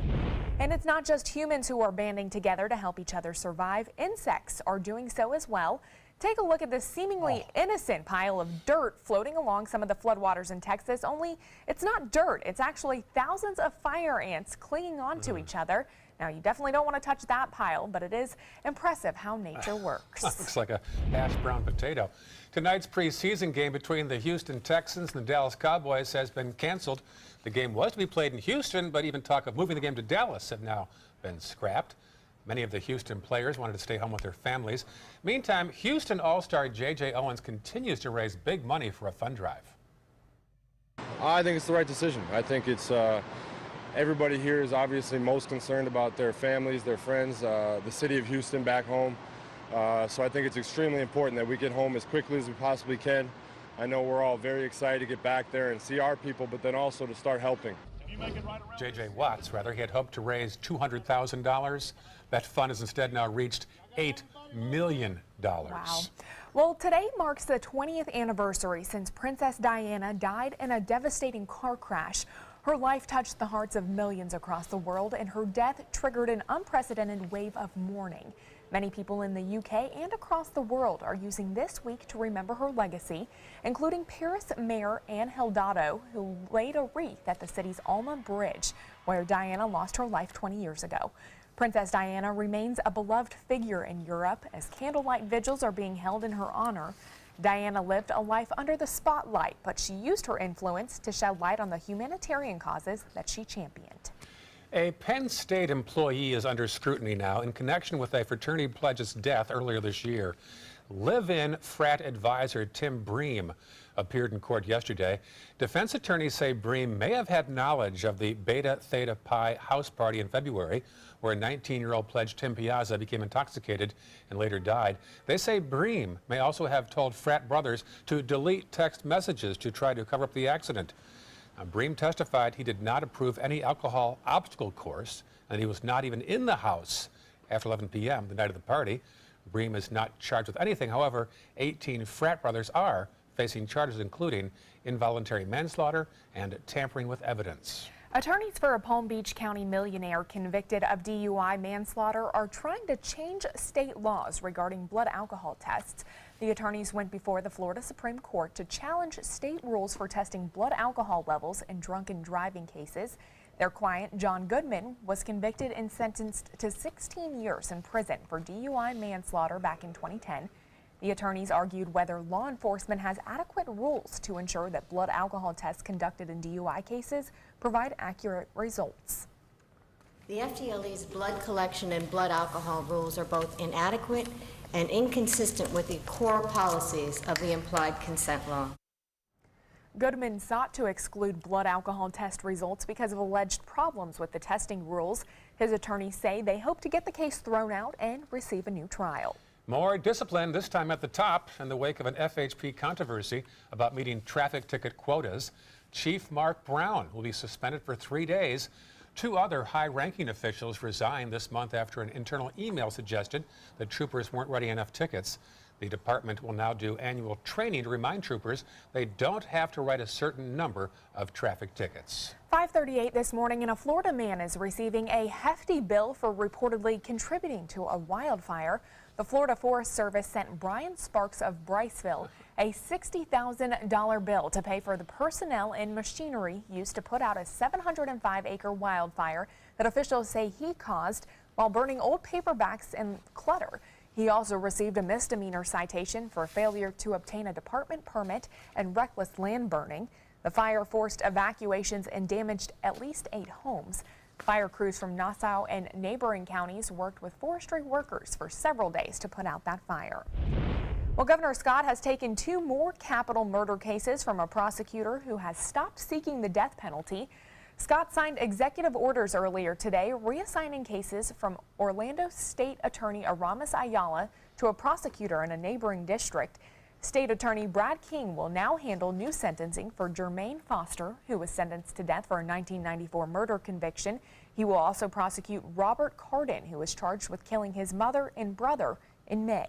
And it's not just humans who are banding together to help each other survive. Insects are doing so as well. Take a look at this seemingly innocent pile of dirt floating along some of the floodwaters in Texas, only it's not dirt. It's actually thousands of fire ants clinging onto each other. Now, you definitely don't want to touch that pile, but it is impressive how nature works. Looks like a hash brown potato. Tonight's preseason game between the Houston Texans and the Dallas Cowboys has been canceled. The game was to be played in Houston, but even talk of moving the game to Dallas have now been scrapped. Many of the Houston players wanted to stay home with their families. Meantime, Houston All-Star J.J. Owens continues to raise big money for a fund drive. I think it's the right decision. I think it's everybody here is obviously most concerned about their families, their friends, the city of Houston back home. So I think it's extremely important that we get home as quickly as we possibly can. I know we're all very excited to get back there and see our people, but then also to start helping. J.J. Watts, he had hoped to raise $200,000. That fund has instead now reached $8 million. Wow. Well, today marks the 20th anniversary since Princess Diana died in a devastating car crash. Her life touched the hearts of millions across the world, and her death triggered an unprecedented wave of mourning. Many people in the UK and across the world are using this week to remember her legacy, including Paris Mayor Anne Hidalgo, who laid a wreath at the city's Alma Bridge, where Diana lost her life 20 years ago. Princess Diana remains a beloved figure in Europe as candlelight vigils are being held in her honor. Diana lived a life under the spotlight, but she used her influence to shed light on the humanitarian causes that she championed. A Penn State employee is under scrutiny now in connection with a fraternity pledge's death earlier this year. Live-in frat advisor Tim Bream appeared in court yesterday. Defense attorneys say Bream may have had knowledge of the Beta Theta Pi house party in February, where a 19-year-old pledge Tim Piazza became intoxicated and later died. They say Bream may also have told frat brothers to delete text messages to try to cover up the accident. Now, Bream testified he did not approve any alcohol obstacle course, and he was not even in the house after 11 p.m. the night of the party. Bream is not charged with anything. However, 18 frat brothers are facing charges including involuntary manslaughter and tampering with evidence. Attorneys for a Palm Beach County millionaire convicted of DUI manslaughter are trying to change state laws regarding blood alcohol tests. The attorneys went before the Florida Supreme Court to challenge state rules for testing blood alcohol levels in drunken driving cases. Their client, John Goodman, was convicted and sentenced to 16 years in prison for DUI manslaughter back in 2010. The attorneys argued whether law enforcement has adequate rules to ensure that blood alcohol tests conducted in DUI cases provide accurate results. The FDLE's blood collection and blood alcohol rules are both inadequate and inconsistent with the core policies of the implied consent law. Goodman sought to exclude blood alcohol test results because of alleged problems with the testing rules. His attorneys say they hope to get the case thrown out and receive a new trial. More discipline, this time at the top, in the wake of an FHP controversy about meeting traffic ticket quotas. Chief Mark Brown will be suspended for 3 days. Two other high-ranking officials resigned this month after an internal email suggested that troopers weren't writing enough tickets. The department will now do annual training to remind troopers they don't have to write a certain number of traffic tickets. 5:38 this morning, and a Florida man is receiving a hefty bill for reportedly contributing to a wildfire. The Florida Forest Service sent Brian Sparks of Bryceville a $60,000 bill to pay for the personnel and machinery used to put out a 705-acre wildfire that officials say he caused while burning old paperbacks and clutter. He also received a misdemeanor citation for failure to obtain a department permit and reckless land burning. The fire forced evacuations and damaged at least 8 homes. Fire crews from Nassau and neighboring counties worked with forestry workers for several days to put out that fire. Well, Governor Scott has taken 2 more capital murder cases from a prosecutor who has stopped seeking the death penalty. Scott signed executive orders earlier today reassigning cases from Orlando State Attorney Aramis Ayala to a prosecutor in a neighboring district. State Attorney Brad King will now handle new sentencing for Jermaine Foster, who was sentenced to death for a 1994 murder conviction. He will also prosecute Robert Cardin, who was charged with killing his mother and brother in May.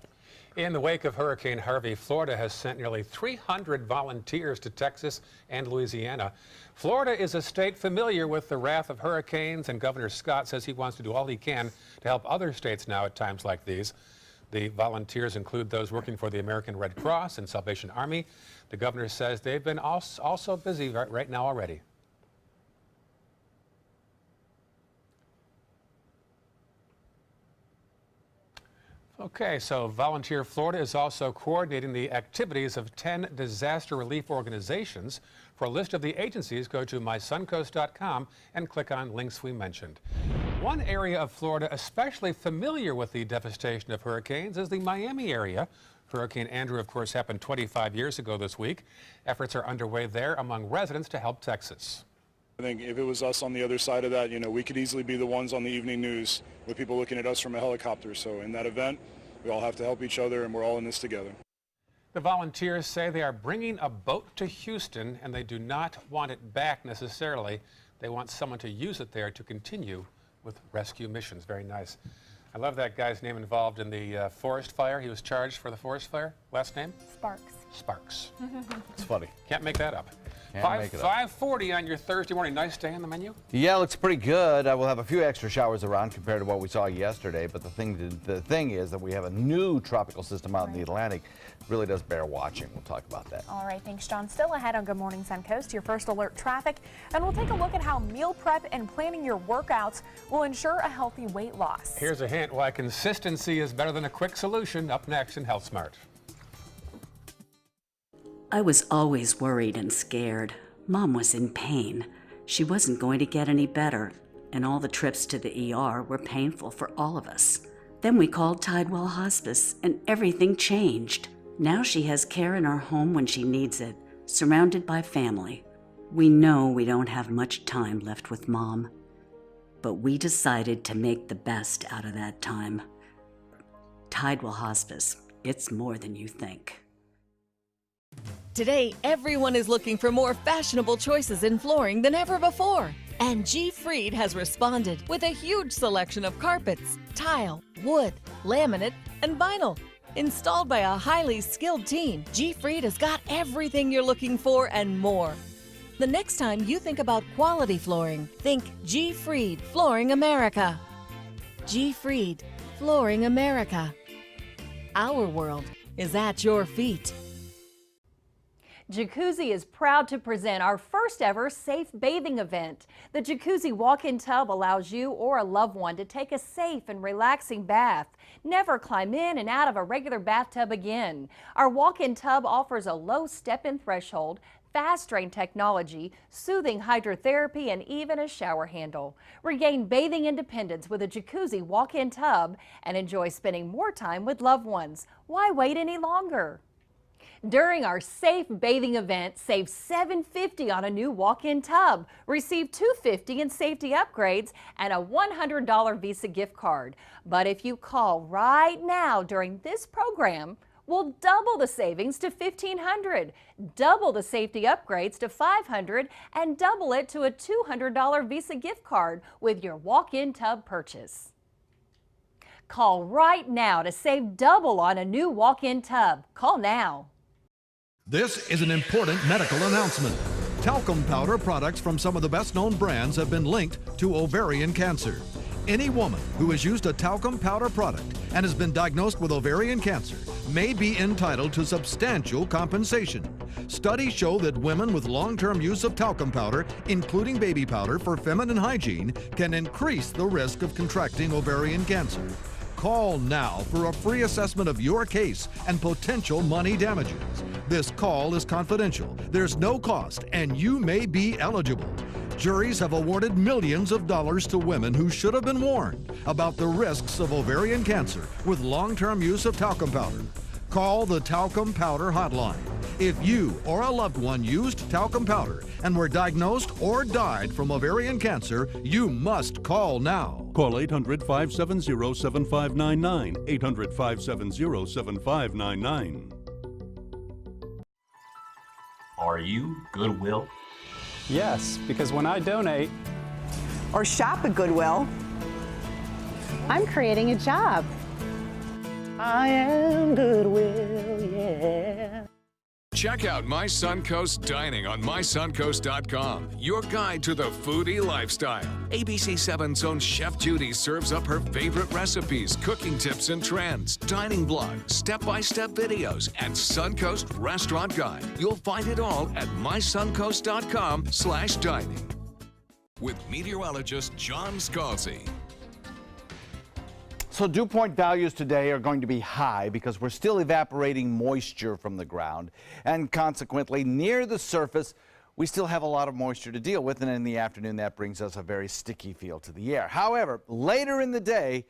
In the wake of Hurricane Harvey, Florida has sent nearly 300 volunteers to Texas and Louisiana. Florida is a state familiar with the wrath of hurricanes, and Governor Scott says he wants to do all he can to help other states now at times like these. The volunteers include those working for the American Red Cross and Salvation Army. The governor says they've been also busy right now already. Okay, so Volunteer Florida is also coordinating the activities of 10 disaster relief organizations. For a list of the agencies, go to mysuncoast.com and click on links we mentioned. One area of Florida especially familiar with the devastation of hurricanes is the Miami area. Hurricane Andrew, of course, happened 25 years ago this week. Efforts are underway there among residents to help Texas. I think if it was us on the other side of that, we could easily be the ones on the evening news with people looking at us from a helicopter. So in that event, we all have to help each other, and we're all in this together. The volunteers say they are bringing a boat to Houston, and they do not want it back necessarily. They want someone to use it there to continue with rescue missions. Very nice. I love that guy's name involved in the forest fire. He was charged for the forest fire. Last name? Sparks. Sparks. It's funny. Can't make that up. Can't make it up. 5:40 on your Thursday morning. Nice day on the menu? Yeah, looks pretty good. We'll have a few extra showers around compared to what we saw yesterday, but the thing is that we have a new tropical system out in the Atlantic. It really does bear watching. We'll talk about that. All right, thanks, John. Still ahead on Good Morning Suncoast, your first alert traffic, and we'll take a look at how meal prep and planning your workouts will ensure a healthy weight loss. Here's a hint why consistency is better than a quick solution. Up next in Health Smart. I was always worried and scared. Mom was in pain. She wasn't going to get any better, and all the trips to the ER were painful for all of us. Then we called Tidewell Hospice, and everything changed. Now she has care in our home when she needs it, surrounded by family. We know we don't have much time left with Mom, but we decided to make the best out of that time. Tidewell Hospice, it's more than you think. Today, everyone is looking for more fashionable choices in flooring than ever before. And G. Fried has responded with a huge selection of carpets, tile, wood, laminate, and vinyl. Installed by a highly skilled team, G. Fried has got everything you're looking for and more. The next time you think about quality flooring, think G. Fried Flooring America. G. Fried Flooring America. Our world is at your feet. Jacuzzi is proud to present our first ever safe bathing event. The Jacuzzi walk-in tub allows you or a loved one to take a safe and relaxing bath. Never climb in and out of a regular bathtub again. Our walk-in tub offers a low step-in threshold, fast drain technology, soothing hydrotherapy, and even a shower handle. Regain bathing independence with a Jacuzzi walk-in tub and enjoy spending more time with loved ones. Why wait any longer? During our Safe Bathing event, save $750 on a new walk-in tub. Receive $250 in safety upgrades and a $100 Visa gift card. But if you call right now during this program, we'll double the savings to $1,500, double the safety upgrades to $500, and double it to a $200 Visa gift card with your walk-in tub purchase. Call right now to save double on a new walk-in tub. Call now. This is an important medical announcement. Talcum powder products from some of the best-known brands have been linked to ovarian cancer. Any woman who has used a talcum powder product and has been diagnosed with ovarian cancer may be entitled to substantial compensation. Studies show that women with long-term use of talcum powder, including baby powder for feminine hygiene, can increase the risk of contracting ovarian cancer. Call now for a free assessment of your case and potential money damages. This call is confidential, there's no cost, and you may be eligible. Juries have awarded millions of dollars to women who should have been warned about the risks of ovarian cancer with long-term use of talcum powder. Call the Talcum Powder Hotline. If you or a loved one used talcum powder and were diagnosed or died from ovarian cancer, you must call now. Call 800-570-7599. 800-570-7599. Are you Goodwill? Yes, because when I donate or shop at Goodwill, I'm creating a job. I am Goodwill, yeah. Check out My Suncoast Dining on mysuncoast.com, your guide to the foodie lifestyle. ABC 7's own Chef Judy serves up her favorite recipes, cooking tips and trends, dining blogs, step-by-step videos, and Suncoast Restaurant Guide. You'll find it all at mysuncoast.com/dining. With meteorologist John Scalzi. So dew point values today are going to be high because we're still evaporating moisture from the ground, and consequently near the surface we still have a lot of moisture to deal with, and in the afternoon that brings us a very sticky feel to the air. However, later in the day,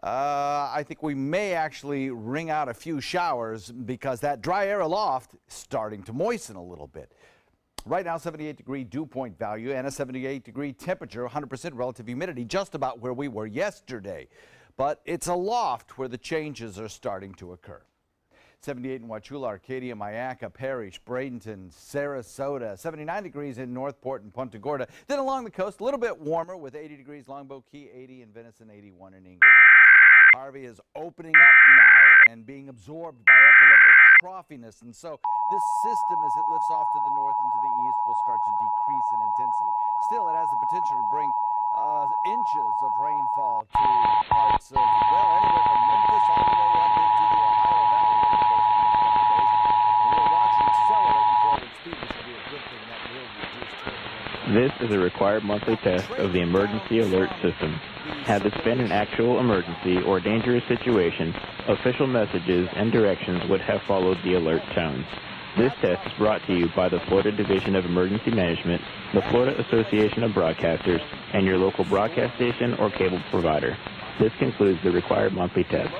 I think we may actually wring out a few showers because that dry air aloft is starting to moisten a little bit. Right now, 78-degree dew point value and a 78-degree temperature, 100% relative humidity, just about where we were yesterday. But it's aloft where the changes are starting to occur. 78 in Wauchula, Arcadia, Myakka, Parrish, Bradenton, Sarasota, 79 degrees in Northport and Punta Gorda. Then along the coast, a little bit warmer with 80 degrees Longboat Key, 80 in Venice, and 81 in Inglewood. Harvey is opening up now and being absorbed by upper-level troughiness, and so this system, as it lifts off to the north and to the east, will start to decrease in intensity. Still, it has the potential to bring inches of rainfall to parts of, well, anywhere from Memphis all the way up into the Ohio Valley over the course of the next couple of days. And we'll watch it accelerating forward speed, which will be a good thing. That will reduce rainfall. This is a required monthly test of the emergency alert system. Had this been an actual emergency or dangerous situation, official messages and directions would have followed the alert tone. This test is brought to you by the Florida Division of Emergency Management, the Florida Association of Broadcasters, and your local broadcast station or cable provider. This concludes the required monthly test.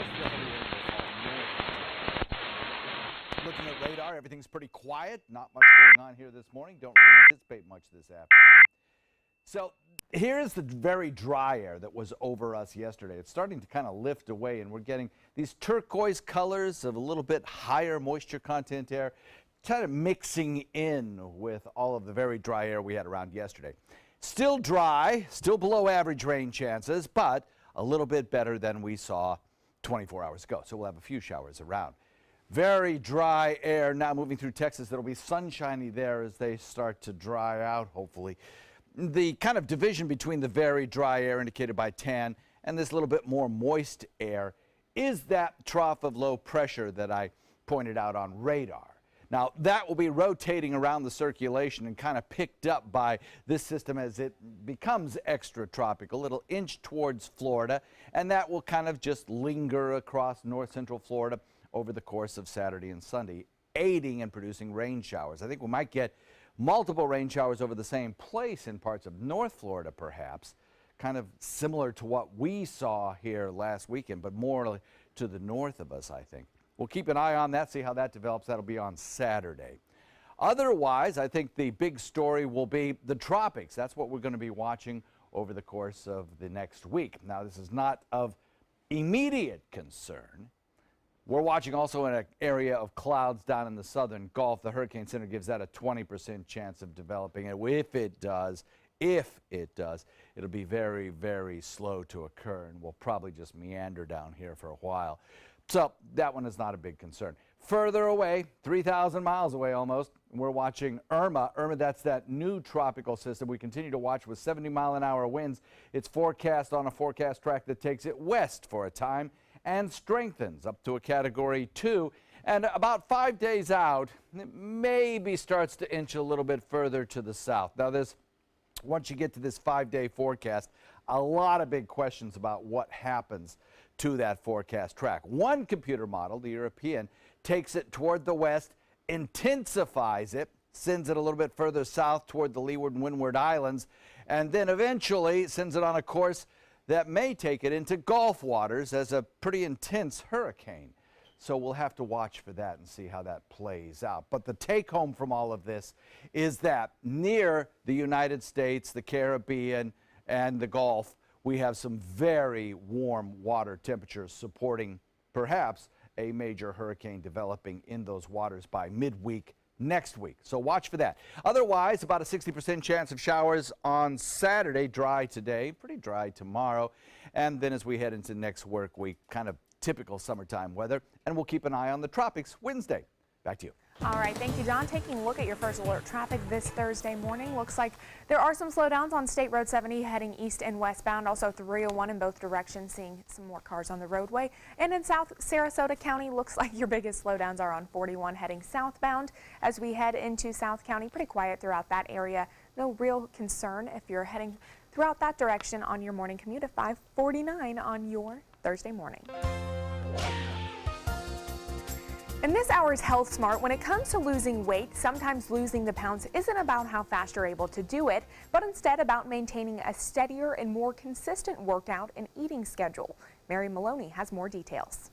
Looking at radar, everything's pretty quiet. Not much going on here this morning. Don't really anticipate much this afternoon. So here's the very dry air that was over us yesterday. It's starting to kind of lift away, and we're getting these turquoise colors of a little bit higher moisture content air, kind of mixing in with all of the very dry air we had around yesterday. Still dry, still below average rain chances, but a little bit better than we saw 24 hours ago. So we'll have a few showers around. Very dry air now moving through Texas. It'll be sunshiny there as they start to dry out, hopefully. The kind of division between the very dry air indicated by tan and this little bit more moist air is that trough of low pressure that I pointed out on radar. Now, that will be rotating around the circulation and kind of picked up by this system as it becomes extratropical. It'll inch towards Florida, and that will kind of just linger across north central Florida over the course of Saturday and Sunday, aiding in producing rain showers. I think we might get multiple rain showers over the same place in parts of North Florida, perhaps, kind of similar to what we saw here last weekend, but more to the north of us, I think. We'll keep an eye on that, see how that develops. That'll be on Saturday. Otherwise, I think the big story will be the tropics. That's what we're going to be watching over the course of the next week. Now, this is not of immediate concern. We're watching also in an area of clouds down in the southern Gulf. The Hurricane Center gives that a 20% chance of developing. And if it does, it'll be very, very slow to occur, and we'll probably just meander down here for a while. So that one is not a big concern. Further away, 3,000 miles away almost, we're watching Irma. Irma, that's that new tropical system we continue to watch with 70-mile-an-hour winds. It's forecast on a forecast track that takes it west for a time and strengthens up to a Category 2. And about 5 days out, it maybe starts to inch a little bit further to the south. Now, once you get to this 5-day forecast, a lot of big questions about what happens to that forecast track. One computer model, the European, takes it toward the west, intensifies it, sends it a little bit further south toward the Leeward and Windward Islands, and then eventually sends it on a course that may take it into Gulf waters as a pretty intense hurricane. So we'll have to watch for that and see how that plays out. But the take home from all of this is that near the United States, the Caribbean, and the Gulf, we have some very warm water temperatures supporting perhaps a major hurricane developing in those waters by midweek next week. So watch for that. Otherwise, about a 60% chance of showers on Saturday, dry today, pretty dry tomorrow. And then as we head into next work week, kind of typical summertime weather. And we'll keep an eye on the tropics Wednesday. Back to you. All right, thank you, John. Taking a look at your first alert traffic this Thursday morning, looks like there are some slowdowns on State Road 70 heading east and westbound, also 301 in both directions, seeing some more cars on the roadway. And in South Sarasota County, looks like your biggest slowdowns are on 41 heading southbound. As we head into South County, pretty quiet throughout that area. No real concern if you're heading throughout that direction on your morning commute at 549 on your Thursday morning. In this hour's Health Smart, when it comes to losing weight, sometimes losing the pounds isn't about how fast you're able to do it, but instead about maintaining a steadier and more consistent workout and eating schedule. Mary Maloney has more details.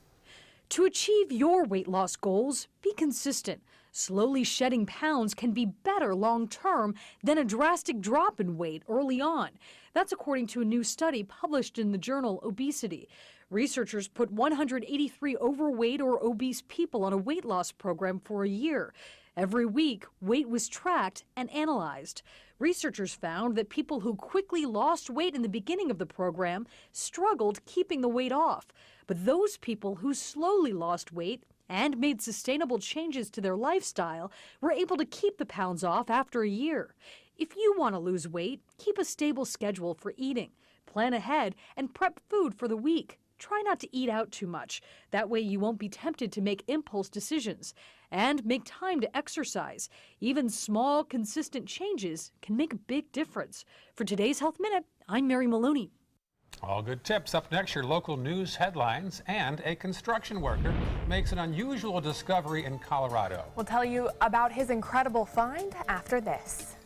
To achieve your weight loss goals, be consistent. Slowly shedding pounds can be better long-term than a drastic drop in weight early on. That's according to a new study published in the journal Obesity. Researchers put 183 overweight or obese people on a weight loss program for a year. Every week, weight was tracked and analyzed. Researchers found that people who quickly lost weight in the beginning of the program struggled keeping the weight off. But those people who slowly lost weight and made sustainable changes to their lifestyle were able to keep the pounds off after a year. If you want to lose weight, keep a stable schedule for eating. Plan ahead and prep food for the week. Try not to eat out too much. That way you won't be tempted to make impulse decisions. And make time to exercise. Even small, consistent changes can make a big difference. For today's Health Minute, I'm Mary Maloney. All good tips. Up next, your local news headlines, and a construction worker makes an unusual discovery in Colorado. We'll tell you about his incredible find after this.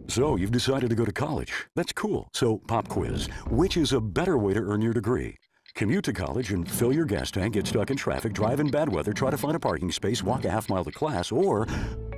So you've decided to go to college. That's cool. So pop quiz. Which is a better way to earn your degree? Commute to college and fill your gas tank, get stuck in traffic, drive in bad weather, try to find a parking space, walk a half mile to class, or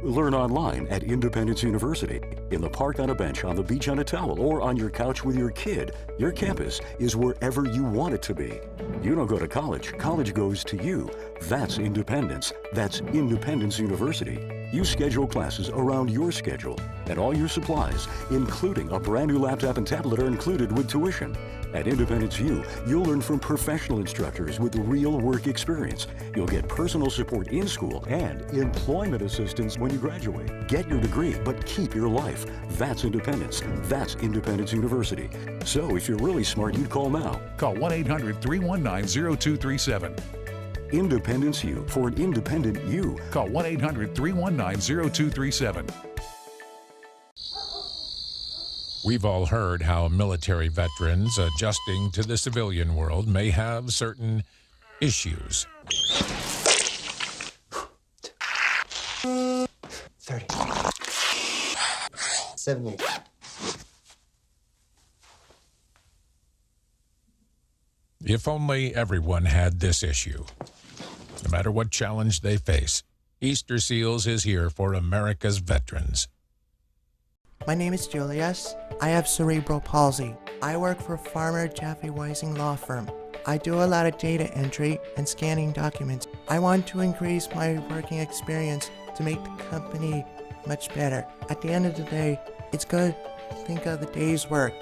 learn online at Independence University. In the park on a bench, on the beach on a towel, or on your couch with your kid. Your campus is wherever you want it to be. You don't go to college. College goes to you. That's independence. That's Independence University. You schedule classes around your schedule, and all your supplies, including a brand new laptop and tablet, are included with tuition. At Independence U, you'll learn from professional instructors with real work experience. You'll get personal support in school and employment assistance when you graduate. Get your degree, but keep your life. That's independence. That's Independence University. So if you're really smart, you'd call now. Call 1-800-319-0237. Independence U, for an independent you. Call 1-800-319-0237. We've all heard how military veterans adjusting to the civilian world may have certain issues. 30. 70. If only everyone had this issue. No matter what challenge they face, Easter Seals is here for America's veterans. My name is Julius. I have cerebral palsy. I work for Farmer Jeffy Weising Law Firm. I do a lot of data entry and scanning documents. I want to increase my working experience to make the company much better. At the end of the day, it's good to think of the day's work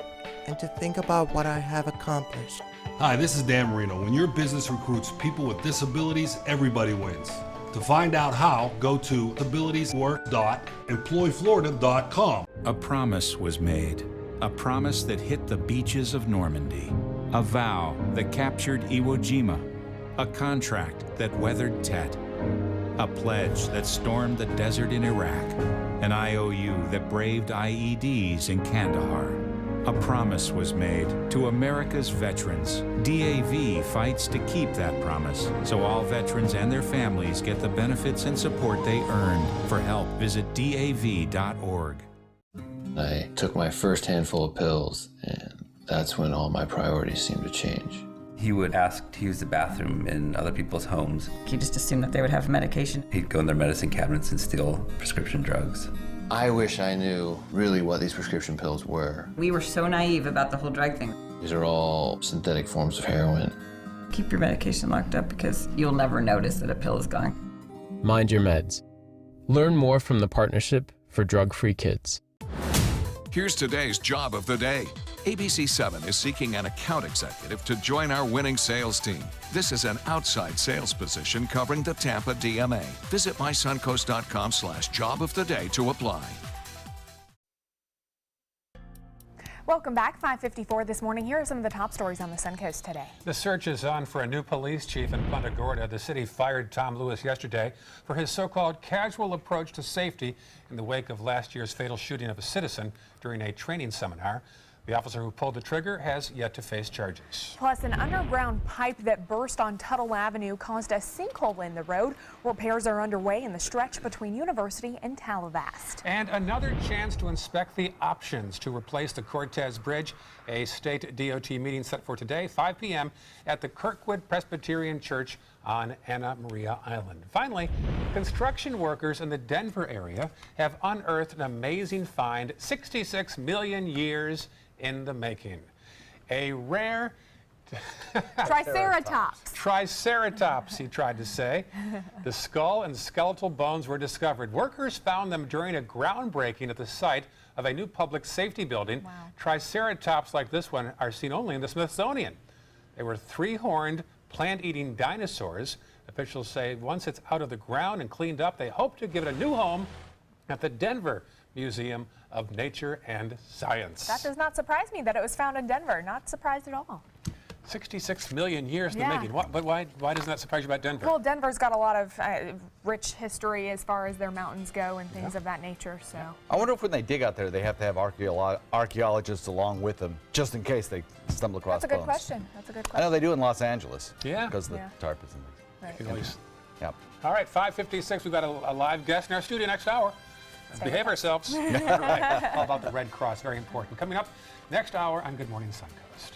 and to think about what I have accomplished. Hi, this is Dan Marino. When your business recruits people with disabilities, everybody wins. To find out how, go to abilitieswork.employflorida.com. A promise was made, a promise that hit the beaches of Normandy, a vow that captured Iwo Jima, a contract that weathered Tet, a pledge that stormed the desert in Iraq, an IOU that braved IEDs in Kandahar. A promise was made to America's veterans. DAV fights to keep that promise, so all veterans and their families get the benefits and support they earned. For help, visit DAV.org. I took my first handful of pills, and that's when all my priorities seemed to change. He would ask to use the bathroom in other people's homes. He just assumed that they would have medication. He'd go in their medicine cabinets and steal prescription drugs. I wish I knew really what these prescription pills were. We were so naive about the whole drug thing. These are all synthetic forms of heroin. Keep your medication locked up because you'll never notice that a pill is gone. Mind your meds. Learn more from the Partnership for Drug-Free Kids. Here's today's job of the day. ABC 7 is seeking an account executive to join our winning sales team. This is an outside sales position covering the Tampa DMA. Visit mysuncoast.com/job of the day to apply. Welcome back. 5:54 this morning. Here are some of the top stories on the Suncoast today. The search is on for a new police chief in Punta Gorda. The city fired Tom Lewis yesterday for his so-called casual approach to safety in the wake of last year's fatal shooting of a citizen during a training seminar. The officer who pulled the trigger has yet to face charges. Plus, an underground pipe that burst on Tuttle Avenue caused a sinkhole in the road. Repairs are underway in the stretch between University and Talavast. And another chance to inspect the options to replace the Cortez Bridge. A state DOT meeting set for today, 5 p.m. at the Kirkwood Presbyterian Church on Anna Maria Island. Finally, construction workers in the Denver area have unearthed an amazing find, 66 million years in the making. A rare Triceratops. Triceratops, he tried to say. The skull and skeletal bones were discovered. Workers found them during a groundbreaking at the site of a new public safety building. Wow. Triceratops like this one are seen only in the Smithsonian. They were three-horned, plant-eating dinosaurs. Officials say once it's out of the ground and cleaned up, they hope to give it a new home at the Denver Museum of Nature and Science. That does not surprise me that it was found in Denver. Not surprised at all. 66 million years in the making. But why doesn't that surprise you about Denver? Well, Denver's got a lot of rich history as far as their mountains go and things of that nature. So I wonder if when they dig out there, they have to have archaeologists along with them, just in case they stumble across That's a good bones. question. That's a good I question. know they do in Los Angeles. Yeah. Because of the tar pits and things. Right. Yep. All right, 5:56. We've got a live guest in our studio next hour. Behave ourselves. Right. How about the Red Cross? Very important. Coming up next hour on Good Morning Suncoast.